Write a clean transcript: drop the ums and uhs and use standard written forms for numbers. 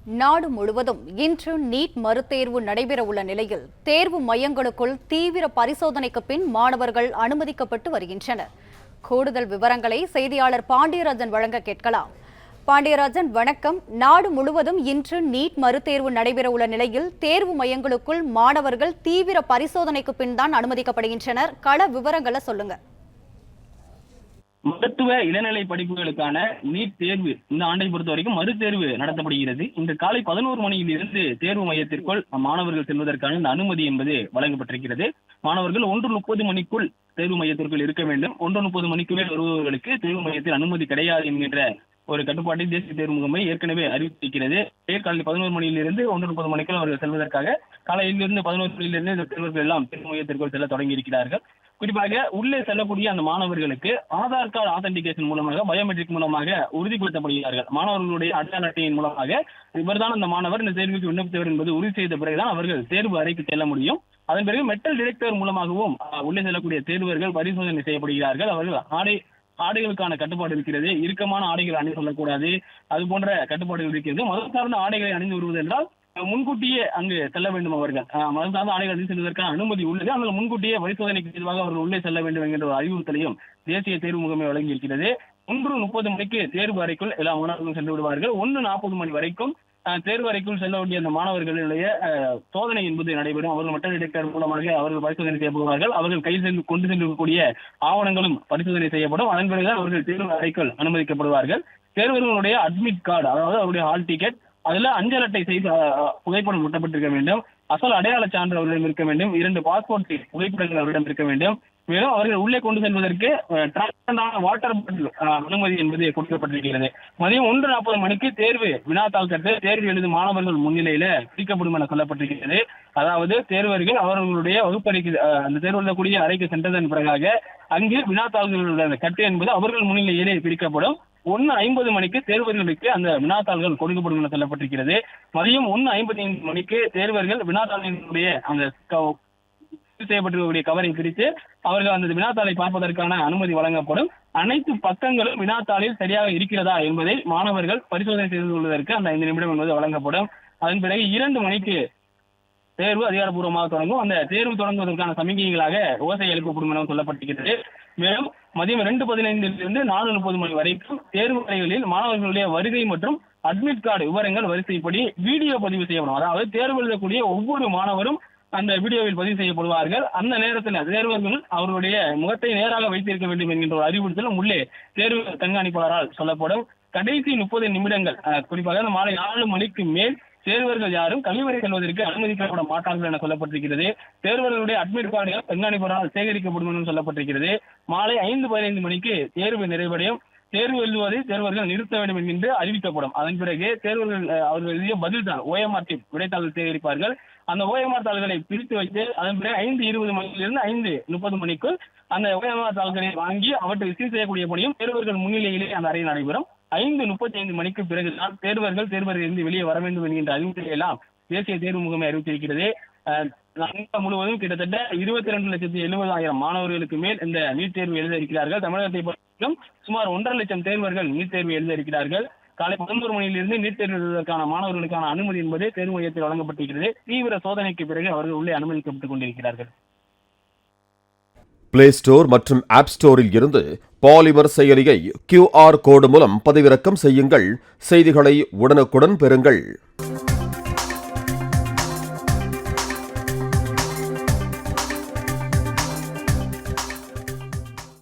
நாடு முழுவதும் இன்று நீட் மறுதேர்வு நடைபெறவுள்ள நிலையில் தேர்வு மையங்களுக்குள் தீவிர பரிசோதனைக்கு பின் மாணவர்கள் அனுமதிக்கப்பட்டு வருகின்றனர். கூடுதல் விவரங்களை செய்தியாளர் பாண்டியராஜன் வழங்க கேட்கலாம். பாண்டியராஜன், வணக்கம். நாடு முழுவதும் இன்று நீட் மறுதேர்வு நடைபெறவுள்ள நிலையில் தேர்வு மையங்களுக்குள் மாணவர்கள் தீவிர பரிசோதனைக்கு பின் தான் அனுமதிக்கப்படுகின்றனர். கள விவரங்களை சொல்லுங்க. மருத்துவ இளநிலை படிப்புகளுக்கான நீட் தேர்வு இந்த ஆண்டை பொறுத்த வரைக்கும் மறுதேர்வு நடத்தப்படுகிறது. இன்று காலை 11 மணியில் இருந்து தேர்வு மையத்திற்குள் மாணவர்கள் செல்வதற்கான இந்த அனுமதி என்பது வழங்கப்பட்டிருக்கிறது. மாணவர்கள் 1:30 மணிக்குள் தேர்வு மையத்திற்குள் இருக்க வேண்டும். 1:30 மணிக்கு மேல் வருபவர்களுக்கு தேர்வு மையத்தில் அனுமதி கிடையாது என்கின்ற ஒரு கட்டுப்பாட்டை தேசிய தேர்வு முகமை ஏற்கனவே அறிவித்திருக்கிறது. காலை 11 மணியிலிருந்து 1:30 மணிக்குள் அவர்கள் செல்வதற்காக காலையிலிருந்து 11 மணியிலிருந்து இந்த தேர்வர்கள் எல்லாம் தேர்வு மையத்திற்குள் செல்ல தொடங்கி இருக்கிறார்கள். குறிப்பாக உள்ளே செல்லக்கூடிய அந்த மாணவர்களுக்கு ஆதார் கார்டு ஆத்தென்டிகேஷன் மூலமாக, பயோமெட்ரிக் மூலமாக உறுதிப்படுத்தப்படுகிறார்கள். மாணவர்களுடைய அடையாள அட்டையின் மூலமாக இவர்தான் அந்த மாணவர் இந்த தேர்வுக்கு விண்ணப்பித்தவர் என்பது உறுதி செய்த பிறகுதான் அவர்கள் தேர்வு அறைக்கு செல்ல முடியும். அதன் பிறகு மெட்டல் டிடெக்டர் மூலமாகவும் உள்ளே செல்லக்கூடிய தேர்வர்கள் பரிசோதனை செய்யப்படுகிறார்கள். அவர்கள் ஆடைகளுக்கான கட்டுப்பாடு இருக்கிறது. இறுக்கமான ஆடைகள் அணிந்து கொள்ளக்கூடாது, அது போன்ற கட்டுப்பாடுகள் இருக்கிறது. மதம் சார்ந்த ஆடைகளை அணிந்து வருவது என்றால் முன்கூட்டியே அங்கு செல்ல வேண்டும். அவர்கள் மதம் சார்ந்த ஆடைகள் அணிந்து செல்வதற்கான அனுமதி உள்ளது. ஆனால் முன்கூட்டியே பரிசோதனைக்கு எதிராக அவர்கள் உள்ளே செல்ல வேண்டும் என்கின்ற ஒரு அறிவுறுத்தலையும் தேசிய தேர்வு முகமை வழங்கியிருக்கிறது. 1:30 மணிக்கு தேர்வு அறைக்குள் எல்லா மாணவர்களும் சென்று விடுவார்கள். 1:40 மணி வரைக்கும் தேர்வு அறைக்குள் செல்ல வேண்டிய அந்த மாணவர்களுடைய சோதனை என்பது நடைபெறும். அவர்கள் மெட்டல் டிடெக்டர் மூலமாக அவர்கள் பரிசோதனை செய்யப்படுவார்கள். அவர்கள் கையில் கொண்டு சென்றிருக்கக்கூடிய ஆவணங்களும் பரிசோதனை செய்யப்படும். அதன் பிறகுதான் அவர்கள் தேர்வு அறைக்குள் அனுமதிக்கப்படுவார்கள். தேர்வர்களுடைய அட்மிட் கார்டு, அதாவது அவருடைய ஹால் டிக்கெட், அதுல அஞ்சல் அட்டை செய்து புகைப்படம் ஒட்டப்பட்டிருக்க வேண்டும். அசல் அடையாள சான்று அவரிடம் இருக்க வேண்டும். 2 பாஸ்போர்ட் புகைப்படங்கள் அவரிடம் இருக்க வேண்டும். மேலும் அவர்கள் உள்ளே கொண்டு செல்வதற்கு வாட்டர் பாட்டில் அனுமதி என்பது கொடுக்கப்பட்டிருக்கிறது. மதியம் 1:40 மணிக்கு தேர்வு வினாத்தாள் கட்டு தேர்வு எழுதும் மாணவர்கள் முன்னிலையில பிரிக்கப்படும் என சொல்லப்பட்டிருக்கிறது. அதாவது தேர்வர்கள் அவர்களுடைய வகுப்பறைக்கு அந்த தேர்வு எழுதக்கூடிய அறைக்கு சென்றதன் பிறகாக அங்கு வினாத்தாள்களுடைய கட்டு என்பது அவர்கள் முன்னிலையிலே பிரிக்கப்படும். 1:50 மணிக்கு தேர்வர்களுக்கு அந்த வினாத்தாள்கள் கொடுக்கப்படும் என சொல்லப்பட்டிருக்கிறது. மதியம் 1:55 மணிக்கு தேர்வர்கள் வினாத்தாளினுடைய அந்த செய்யப்பட்டிருக்கக்கூடிய கவரை பிரித்து அவர்கள் அந்த வினாத்தாளை பார்ப்பதற்கான அனுமதி வழங்கப்படும். அனைத்து பக்கங்களும் வினாத்தாளில் சரியாக இருக்கிறதா என்பதை மாணவர்கள் பரிசோதனை செய்து கொள்வதற்கு அந்த 5 நிமிடம் என்பது வழங்கப்படும். அதன் பிறகு 2 மணிக்கு தேர்வு அதிகாரப்பூர்வமாக தொடங்கும். அந்த தேர்வு தொடங்குவதற்கான சமிகைகளாக ஓசை எழுப்பப்படும் என சொல்லப்பட்டிருக்கிறது. மேலும் மதியம் 2:15 4:30 மணி வரைக்கும் தேர்வு அறைகளில் மாணவர்களுடைய வருகை மற்றும் அட்மிட் கார்டு விவரங்கள் வரிசைப்படி வீடியோ பதிவு செய்யப்படும். அதாவது தேர்வு எழுதக்கூடிய ஒவ்வொரு மாணவரும் அந்த வீடியோவில் பதிவு செய்யப்படுவார்கள். அந்த நேரத்தில் தேர்வர்கள் அவர்களுடைய முகத்தை நேராக வைத்திருக்க வேண்டும் என்கின்ற ஒரு அறிவுறுத்தலும் உள்ளே தேர்வு கண்காணிப்பாளரால் சொல்லப்படும். கடைசி 30 நிமிடங்கள், குறிப்பாக மாலை 4 மணிக்கு மேல் தேர்வர்கள் யாரும் கழிவறை செல்வதற்கு அனுமதிக்கப்பட மாட்டார்கள் என சொல்லப்பட்டிருக்கிறது. தேர்வர்களுடைய அட்மிட் கார்டுகள் கண்காணிப்பாளரால் சேகரிக்கப்படும் என்று சொல்லப்பட்டிருக்கிறது. மாலை 5:15 மணிக்கு தேர்வு நிறைவடையும். தேர்வு எழுதுவதை தேர்வர்கள் நிறுத்த வேண்டும் என்கின்ற அறிவிக்கப்படும். அதன் பிறகு தேர்வர்கள் அவர்கள் எழுதிய பதில்தாள் OMR விடைத்தாள்கள் சேகரிப்பார்கள். அந்த OMR தாள்களை பிரித்து வைத்து அதன் பிறகு 5:20 மணியிலிருந்து 5:30 மணிக்குள் அந்த OMR தாள்களை வாங்கி அவற்றை சீர் செய்யக்கூடிய பணியும் தேர்வர்கள் முன்னிலையிலே அந்த அறையில் நடைபெறும். 5:35 மணிக்கு பிறகுதான் தேர்வர்கள் இருந்து வெளியே வர வேண்டும் என்கின்ற அறிவிப்பை எல்லாம் தேசிய தேர்வு முகமை அறிவித்திருக்கிறது. முழுவதும் கிட்டத்தட்ட 22,70,000 மாணவர்களுக்கு மேல் இந்த நீட் தேர்வு எழுத இருக்கிறார்கள். தமிழகத்தை பொறுத்தவரைக்கும் சுமார் 1.5 லட்சம் தேர்வர்கள் நீட் தேர்வு எழுத இருக்கிறார்கள். காலை 11 மணியிலிருந்து நீட் தேர்வு எழுதுவதற்கான மாணவர்களுக்கான அனுமதி என்பது தேர்வு மையத்தில் வழங்கப்பட்டிருக்கிறது. தீவிர சோதனைக்கு பிறகு அவர்கள் உள்ளே அனுமதிக்கப்பட்டுக் கொண்டிருக்கிறார்கள். பிளே ஸ்டோர் மற்றும் ஆப் ஸ்டோரில் இருந்து பாலிமர் செயலியை QR கோடு மூலம் பதிவிறக்கம் செய்யுங்கள். செய்திகளை உடனுக்குடன் பெறுங்கள்.